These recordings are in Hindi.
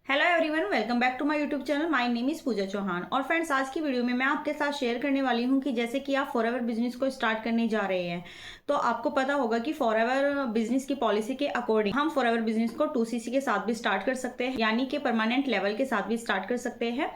Hello everyone, welcome back to my YouTube channel. My name is Pooja Chauhan. और फ्रेंड्स, आज की वीडियो में मैं आपके साथ शेयर करने वाली हूं कि जैसे कि आप फॉरएवर बिजनेस को स्टार्ट करने जा रहे हैं, तो आपको पता होगा कि फॉरएवर बिजनेस की पॉलिसी के अकॉर्डिंग हम फॉरएवर बिजनेस को 2cc के साथ भी स्टार्ट कर सकते हैं, यानी कि परमानेंट लेवल के साथ भी स्टार्ट कर सकते हैं,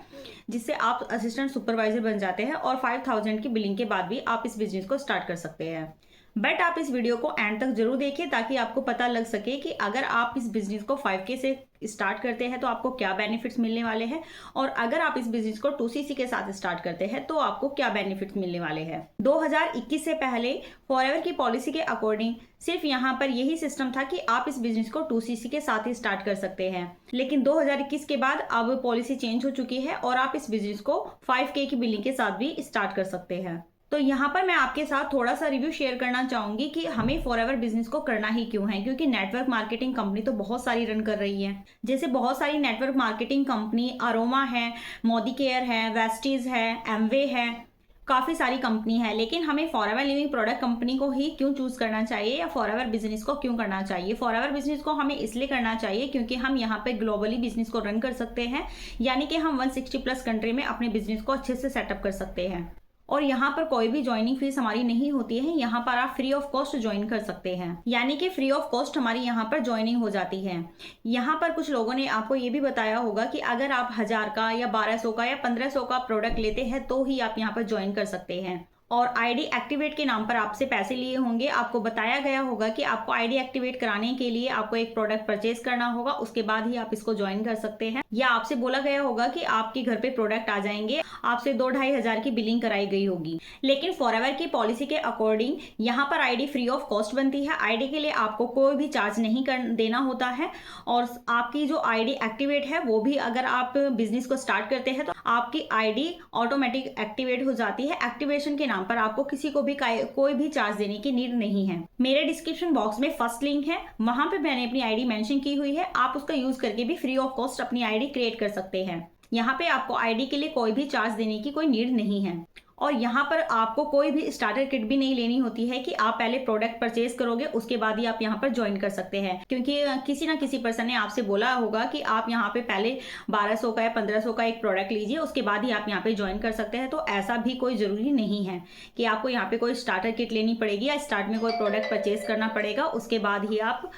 जिससे आप असिस्टेंट सुपरवाइजर बन जाते हैं और 5000 की बिलिंग के बाद भी आप इस बिजनेस को स्टार्ट कर सकते हैं। बट आप इस वीडियो को एंड तक जरूर देखिए ताकि आपको पता लग सके कि अगर आप इस बिजनेस को 5K से स्टार्ट करते हैं तो आपको क्या बेनिफिट्स मिलने वाले हैं, और अगर आप इस बिजनेस को 2cc के साथ स्टार्ट करते हैं तो आपको क्या बेनिफिट्स मिलने वाले हैं। 2021 से पहले फॉरएवर की पॉलिसी के अकॉर्डिंग सिर्फ यहाँ पर यही सिस्टम था कि आप इस बिजनेस को 2cc के साथ ही स्टार्ट कर सकते हैं, लेकिन 2021 के बाद अब पॉलिसी चेंज हो चुकी है और आप इस बिजनेस को 5K की बिलिंग के साथ भी स्टार्ट कर सकते हैं। तो यहाँ पर मैं आपके साथ थोड़ा सा रिव्यू शेयर करना चाहूंगी कि हमें फॉरएवर बिजनेस को करना ही क्यों है, क्योंकि नेटवर्क मार्केटिंग कंपनी तो बहुत सारी रन कर रही है। जैसे बहुत सारी नेटवर्क मार्केटिंग कंपनी अरोमा है, मोदी केयर है, वेस्टीज है, एमवे है, काफी सारी कंपनी है। लेकिन हमें फॉरएवर लिविंग प्रोडक्ट कंपनी को ही क्यों चूज करना चाहिए या फॉरएवर बिजनेस को क्यों करना चाहिए। फॉरएवर बिजनेस को हमें इसलिए करना चाहिए क्योंकि हम यहाँ पे ग्लोबली बिजनेस को रन कर सकते हैं, यानी कि हम 160 प्लस कंट्री में अपने बिजनेस को अच्छे से सेटअप कर सकते हैं। और यहाँ पर कोई भी ज्वाइनिंग फीस हमारी नहीं होती है, यहाँ पर आप फ्री ऑफ कॉस्ट ज्वाइन कर सकते हैं, यानी कि फ्री ऑफ कॉस्ट हमारी यहाँ पर ज्वाइनिंग हो जाती है। यहाँ पर कुछ लोगों ने आपको ये भी बताया होगा कि अगर आप 1000 का या 1200 का या 1500 का प्रोडक्ट लेते हैं तो ही आप यहाँ पर ज्वाइन कर सकते हैं, और आईडी एक्टिवेट के नाम पर आपसे पैसे लिए होंगे। आपको बताया गया होगा कि आपको आईडी एक्टिवेट कराने के लिए आपको एक प्रोडक्ट परचेज करना होगा, उसके बाद ही आप इसको ज्वाइन कर सकते हैं, या आपसे बोला गया होगा कि आपके घर पे प्रोडक्ट आ जाएंगे, आपसे 2-2.5 हजार की बिलिंग कराई गई होगी। लेकिन फॉरएवर की पॉलिसी के अकॉर्डिंग यहाँ पर आईडी फ्री ऑफ कॉस्ट बनती है। आईडी के लिए आपको कोई भी चार्ज नहीं देना होता है, और आपकी जो आईडी एक्टिवेट है वो भी अगर आप बिजनेस को स्टार्ट करते हैं तो आपकी आईडी ऑटोमेटिक एक्टिवेट हो जाती है। एक्टिवेशन के नाम पर आपको किसी को भी कोई भी चार्ज देने की नीड नहीं है। मेरे डिस्क्रिप्शन बॉक्स में फर्स्ट लिंक है, वहां पे मैंने अपनी आईडी मेंशन की हुई है। आप उसका यूज करके भी फ्री ऑफ कॉस्ट अपनी आईडी क्रिएट कर सकते हैं। यहाँ पे आपको आईडी के लिए कोई भी चार्ज देने की कोई नीड नहीं है, और यहाँ पर आपको कोई भी स्टार्टर किट भी नहीं लेनी होती है कि आप पहले प्रोडक्ट परचेज करोगे उसके बाद ही आप यहाँ पर ज्वाइन कर सकते हैं, क्योंकि किसी ना किसी पर्सन ने आपसे बोला होगा कि आप यहाँ पे पहले 1200 का या 1500 का एक प्रोडक्ट लीजिए, उसके बाद ही आप यहाँ पे ज्वाइन कर सकते हैं। तो ऐसा भी कोई जरूरी नहीं है कि आपको यहाँ पे कोई स्टार्टर किट लेनी पड़ेगी या स्टार्ट में कोई प्रोडक्ट परचेज करना पड़ेगा, उसके बाद ही आप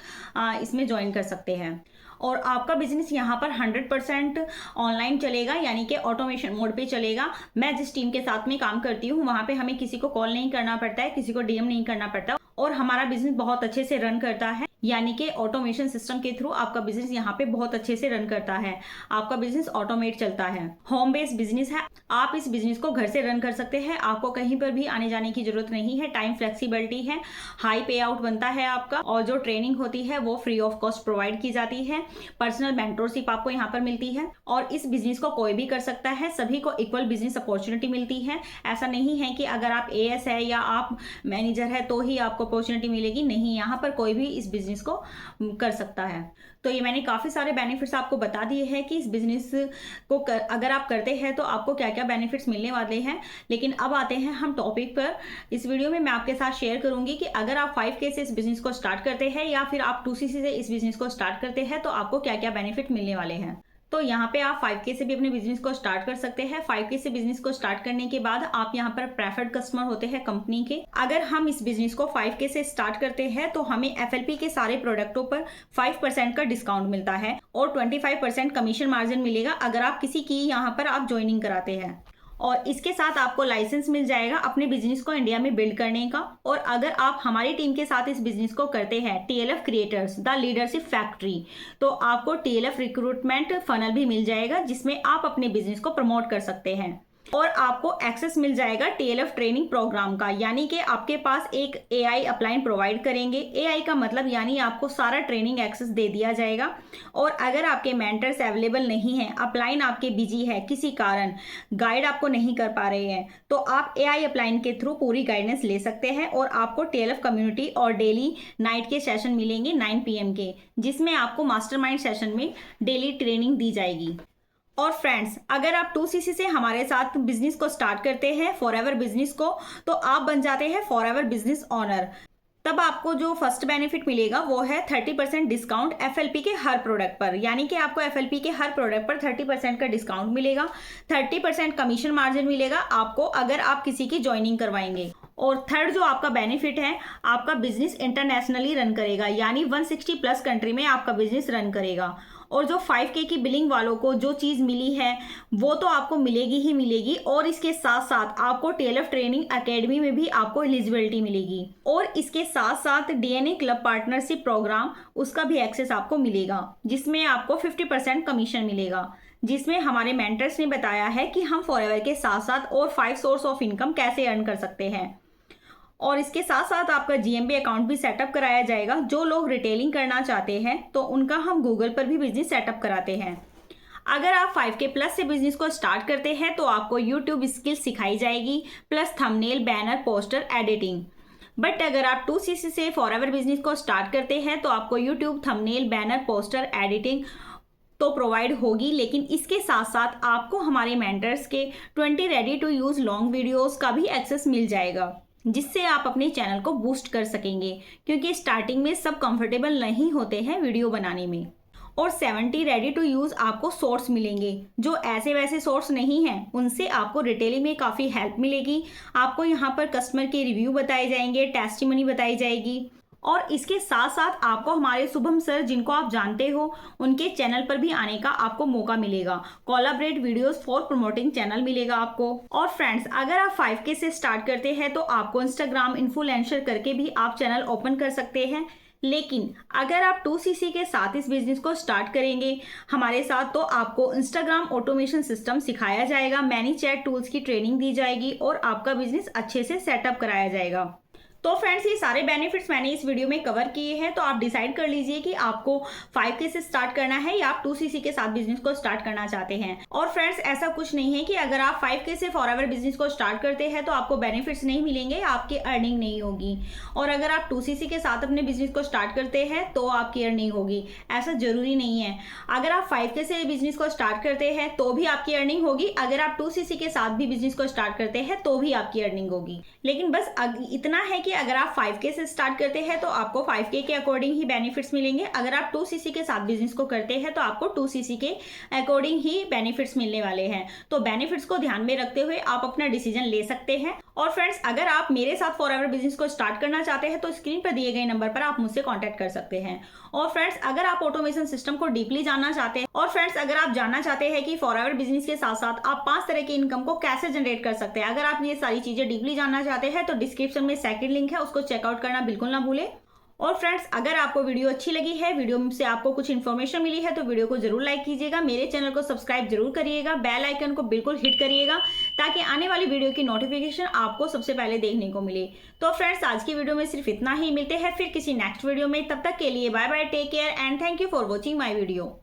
इसमें ज्वाइन कर सकते हैं। और आपका बिजनेस यहाँ पर 100% ऑनलाइन चलेगा, यानी कि ऑटोमेशन मोड पे चलेगा। मैं जिस टीम के साथ में काम करती हूँ वहां पे हमें किसी को कॉल नहीं करना पड़ता है, किसी को डीएम नहीं करना पड़ता, और हमारा बिजनेस बहुत अच्छे से रन करता है, यानी कि ऑटोमेशन सिस्टम के थ्रू आपका बिजनेस यहाँ पे बहुत अच्छे से रन करता है। आपका बिजनेस ऑटोमेट चलता है, होम बेस्ड बिजनेस है। आप इस बिजनेस को घर से रन कर सकते हैं, आपको कहीं पर भी आने जाने की जरूरत नहीं है। टाइम फ्लेक्सिबिलिटी है, हाई पे आउट बनता है आपका, और जो ट्रेनिंग होती है वो फ्री ऑफ कॉस्ट प्रोवाइड की जाती है। पर्सनल मेंटोरशिप आपको यहाँ पर मिलती है, और इस बिजनेस को कोई भी कर सकता है, सभी को इक्वल बिजनेस अपॉर्चुनिटी मिलती है। ऐसा नहीं है कि अगर आप एएस है या आप मैनेजर है तो ही आपको अपॉर्चुनिटी मिलेगी, नहीं, यहाँ पर कोई भी इस बिजनेस को कर सकता है। तो ये मैंने काफी सारे बेनिफिट्स आपको बता दिए हैं कि इस बिजनेस को अगर आप करते हैं तो आपको क्या क्या बेनिफिट्स मिलने वाले हैं। लेकिन अब आते हैं हम टॉपिक पर। इस वीडियो में मैं आपके साथ शेयर करूंगी कि अगर आप 5K से इस बिजनेस को स्टार्ट करते हैं या फिर आप 2cc से इस बिजनेस को स्टार्ट करते हैं तो आपको क्या क्या बेनिफिट मिलने वाले हैं। तो यहाँ पे आप 5K से भी अपने बिजनेस को स्टार्ट कर सकते हैं। 5K से बिजनेस को स्टार्ट करने के बाद आप यहाँ पर प्रेफर्ड कस्टमर होते हैं कंपनी के। अगर हम इस बिजनेस को 5K से स्टार्ट करते हैं तो हमें FLP के सारे प्रोडक्टों पर 5% का डिस्काउंट मिलता है, और 25% कमीशन मार्जिन मिलेगा अगर आप किसी की यहाँ पर आप ज्वाइनिंग कराते हैं। और इसके साथ आपको लाइसेंस मिल जाएगा अपने बिजनेस को इंडिया में बिल्ड करने का। और अगर आप हमारी टीम के साथ इस बिजनेस को करते हैं, TLF creators the leadership factory, तो आपको TLF रिक्रूटमेंट फनल भी मिल जाएगा जिसमें आप अपने बिजनेस को प्रमोट कर सकते हैं। और आपको एक्सेस मिल जाएगा TLF ट्रेनिंग प्रोग्राम का, यानी कि आपके पास एक AI अपलाइन प्रोवाइड करेंगे। AI का मतलब यानी आपको सारा ट्रेनिंग एक्सेस दे दिया जाएगा। और अगर आपके मेंटर्स अवेलेबल नहीं है, अपलाइन आपके बिजी है, किसी कारण गाइड आपको नहीं कर पा रहे हैं, तो आप AI अपलाइन के थ्रू पूरी गाइडेंस ले सकते हैं। और आपको TLF कम्युनिटी और डेली नाइट के सेशन मिलेंगे 9 PM के, जिसमें आपको मास्टरमाइंड सेशन में डेली ट्रेनिंग दी जाएगी। और फ्रेंड्स, अगर आप 2cc से हमारे साथ बिजनेस को स्टार्ट करते हैं फॉरएवर बिजनेस को, तो आप बन जाते हैं फॉरएवर बिजनेस ऑनर। तब आपको जो फर्स्ट बेनिफिट मिलेगा वो है 30% डिस्काउंट एफएलपी के हर प्रोडक्ट पर, यानी कि आपको एफएलपी के हर प्रोडक्ट पर 30% का डिस्काउंट मिलेगा, 30% कमीशन मार्जिन मिलेगा आपको अगर आप किसी की ज्वाइनिंग करवाएंगे। और थर्ड जो आपका बेनिफिट है, आपका बिजनेस इंटरनेशनली रन करेगा, यानी 160 प्लस कंट्री में आपका बिजनेस रन करेगा। और जो 5K की बिलिंग वालों को जो चीज़ मिली है वो तो आपको मिलेगी ही मिलेगी, और इसके साथ साथ आपको TLF ट्रेनिंग एकेडमी में भी आपको एलिजिबिलिटी मिलेगी, और इसके साथ साथ DNA क्लब पार्टनरशिप प्रोग्राम उसका भी एक्सेस आपको मिलेगा, जिसमें आपको 50% कमीशन मिलेगा, जिसमें हमारे मेंटर्स ने बताया है कि हम फॉरएवर के साथ साथ और 5 सोर्स ऑफ इनकम कैसे अर्न कर सकते हैं। और इसके साथ साथ आपका GMB अकाउंट भी सेटअप कराया जाएगा। जो लोग रिटेलिंग करना चाहते हैं तो उनका हम गूगल पर भी बिजनेस सेटअप कराते हैं। अगर आप 5K प्लस से बिजनेस को स्टार्ट करते हैं तो आपको यूट्यूब स्किल सिखाई जाएगी, plus thumbnail, banner, poster editing. But अगर आप 2CC से फॉरएवर बिजनेस को स्टार्ट करते हैं तो आपको YouTube, thumbnail, banner, poster editing तो प्रोवाइड होगी, लेकिन इसके साथ साथ आपको हमारे मेंटर्स के 20 ready to use long videos का भी एक्सेस मिल जाएगा, जिससे आप अपने चैनल को बूस्ट कर सकेंगे, क्योंकि स्टार्टिंग में सब कंफर्टेबल नहीं होते हैं वीडियो बनाने में। और 70 रेडी टू यूज आपको सोर्स मिलेंगे, जो ऐसे वैसे सोर्स नहीं हैं, उनसे आपको रिटेलिंग में काफ़ी हेल्प मिलेगी। आपको यहाँ पर कस्टमर के रिव्यू बताए जाएंगे, टेस्टिमनी बताई जाएगी, और इसके साथ साथ आपको हमारे शुभम सर, जिनको आप जानते हो, उनके चैनल पर भी आने का आपको मौका मिलेगा। Collaborate videos for promoting channel मिलेगा आपको। और फ्रेंड्स, अगर आप 5K से स्टार्ट करते हैं तो आपको इंस्टाग्राम इन्फ्लुएंसर करके भी आप चैनल ओपन कर सकते हैं। लेकिन अगर आप 2CC के साथ इस बिजनेस को स्टार्ट करेंगे हमारे साथ, तो आपको इंस्टाग्राम ऑटोमेशन सिस्टम सिखाया जाएगा, मैनी चैट टूल्स की ट्रेनिंग दी जाएगी, और आपका बिजनेस अच्छे से सेटअप कराया जाएगा। तो फ्रेंड्स, ये सारे बेनिफिट्स मैंने इस वीडियो में कवर किए हैं, तो आप डिसाइड कर लीजिए कि आपको 5K से स्टार्ट करना है या आप 2CC के साथ बिजनेस को स्टार्ट करना चाहते हैं। और फ्रेंड्स, ऐसा कुछ नहीं है कि अगर आप 5K से फॉरएवर बिजनेस को स्टार्ट करते हैं तो आपको बेनिफिट्स नहीं मिलेंगे, आपकी अर्निंग नहीं होगी, और अगर आप 2CC के साथ अपने बिजनेस को स्टार्ट करते हैं तो आपकी अर्निंग होगी। ऐसा जरूरी नहीं है। अगर आप 5K से बिजनेस को स्टार्ट करते हैं तो भी आपकी अर्निंग होगी, अगर आप 2CC के साथ भी बिजनेस को स्टार्ट करते हैं तो भी आपकी अर्निंग होगी। लेकिन बस इतना है कि अगर आप 5K से स्टार्ट करते हैं तो आपको 5K के अकॉर्डिंग ही बेनिफिट्स मिलेंगे, अगर आप 2CC के साथ बिजनेस को करते हैं तो आपको 2CC के अकॉर्डिंग ही बेनिफिट्स मिलने वाले हैं। तो बेनिफिट्स को ध्यान में रखते हुए आप अपना डिसीजन ले सकते हैं। और फ्रेंड्स, अगर आप मेरे साथ फॉरएवर बिजनेस को स्टार्ट करना चाहते हैं तो स्क्रीन पर दिए गए नंबर पर आप मुझसे कॉन्टैक्ट कर सकते हैं। और फ्रेंड्स, अगर आप ऑटोमेशन सिस्टम को डीपली जानना चाहते हैं, और फ्रेंड्स अगर आप जानना चाहते हैं कि फॉरएवर बिजनेस के साथ साथ आप 5 तरह की इनकम को कैसे जनरेट कर सकते हैं, अगर आप ये सारी चीजें डीपली जानना चाहते हैं तो डिस्क्रिप्शन में सेकंड लिंक है, उसको चेकआउट करना बिल्कुल ना भूलें। और फ्रेंड्स, अगर आपको वीडियो अच्छी लगी है, वीडियो से आपको कुछ इन्फॉर्मेशन मिली है, तो वीडियो को जरूर लाइक कीजिएगा, मेरे चैनल को सब्सक्राइब जरूर करिएगा, बेल आइकन को बिल्कुल हिट करिएगा, ताकि आने वाली वीडियो की नोटिफिकेशन आपको सबसे पहले देखने को मिले। तो फ्रेंड्स, आज की वीडियो में सिर्फ इतना ही। मिलते हैं फिर किसी नेक्स्ट वीडियो में, तब तक के लिए bye bye, take care and thank you for watching my video.